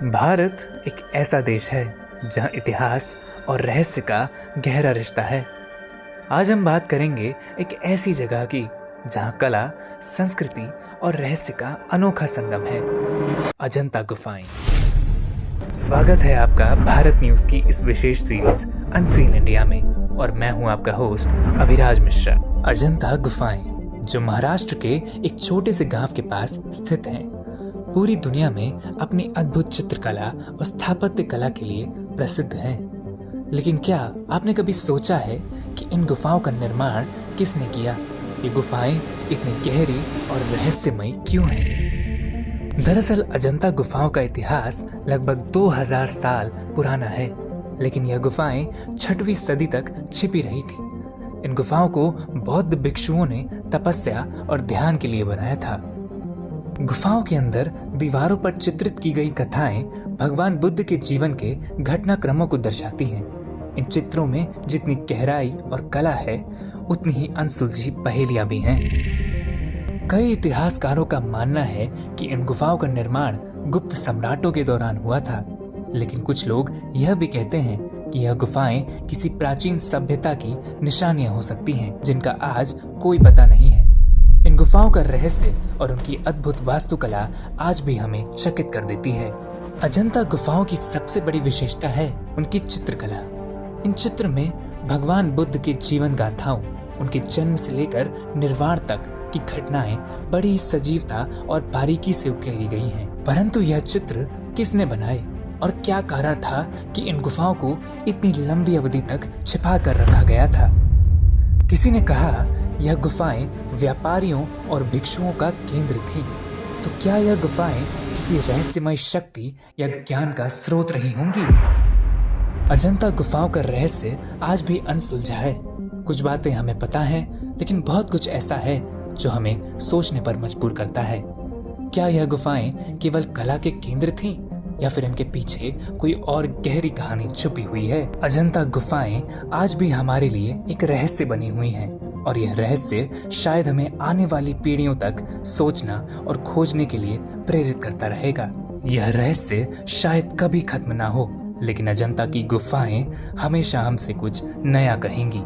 भारत एक ऐसा देश है जहां इतिहास और रहस्य का गहरा रिश्ता है। आज हम बात करेंगे एक ऐसी जगह की जहां कला, संस्कृति और रहस्य का अनोखा संगम है, अजंता गुफाएं। स्वागत है आपका भारत न्यूज की इस विशेष सीरीज अनसीन इंडिया में, और मैं हूं आपका होस्ट अभिराज मिश्रा। अजंता गुफाएं जो महाराष्ट्र के एक छोटे से गांव के पास स्थित हैं, पूरी दुनिया में अपनी अद्भुत चित्रकला और स्थापत्य कला के लिए प्रसिद्ध हैं। लेकिन क्या आपने कभी सोचा है कि इन गुफाओं का निर्माण किसने किया? ये गुफाएं इतनी गहरी और रहस्यमयी क्यों हैं? दरअसल अजंता गुफाओं का इतिहास लगभग 2000 साल पुराना है, लेकिन यह गुफाएं 6वीं सदी तक छिपी रही थी। इन गुफाओं को बौद्ध भिक्षुओं ने तपस्या और ध्यान के लिए बनाया था। गुफाओं के अंदर दीवारों पर चित्रित की गई कथाएं भगवान बुद्ध के जीवन के घटनाक्रमों को दर्शाती हैं। इन चित्रों में जितनी गहराई और कला है, उतनी ही अनसुलझी पहेलियां भी हैं। कई इतिहासकारों का मानना है कि इन गुफाओं का निर्माण गुप्त सम्राटों के दौरान हुआ था, लेकिन कुछ लोग यह भी कहते हैं कि यह गुफाएं किसी प्राचीन सभ्यता की निशानियां हो सकती हैं, जिनका आज कोई पता नहीं है। इन गुफाओं का रहस्य और उनकी अद्भुत वास्तुकला आज भी हमें चकित कर देती है। अजंता गुफाओं की सबसे बड़ी विशेषता है उनकी चित्रकला। इन चित्र में भगवान बुद्ध के जीवन गाथाओं, उनके जन्म से लेकर निर्वाण तक की घटनाएं बड़ी सजीवता और बारीकी से उकेरी गई हैं। परंतु यह चित्र किसने बनाए और क्या कारण था कि इन गुफाओं को इतनी लंबी अवधि तक छिपा कर रखा गया था? किसी ने कहा यह गुफाएं व्यापारियों और भिक्षुओं का केंद्र थी। तो क्या यह गुफाएं किसी रहस्यमय शक्ति या ज्ञान का स्रोत रही होंगी? अजंता गुफाओं का रहस्य आज भी अनसुलझा है। कुछ बातें हमें पता है, लेकिन बहुत कुछ ऐसा है जो हमें सोचने पर मजबूर करता है। क्या यह गुफाएं केवल कला के केंद्र थीं, या फिर इनके पीछे कोई और गहरी कहानी छुपी हुई है? अजंता गुफाएं आज भी हमारे लिए एक रहस्य बनी हुई हैं, और यह रहस्य शायद हमें आने वाली पीढ़ियों तक सोचना और खोजने के लिए प्रेरित करता रहेगा। यह रहस्य शायद कभी खत्म ना हो, लेकिन अजंता की गुफाएं हमेशा हमसे कुछ नया कहेंगी।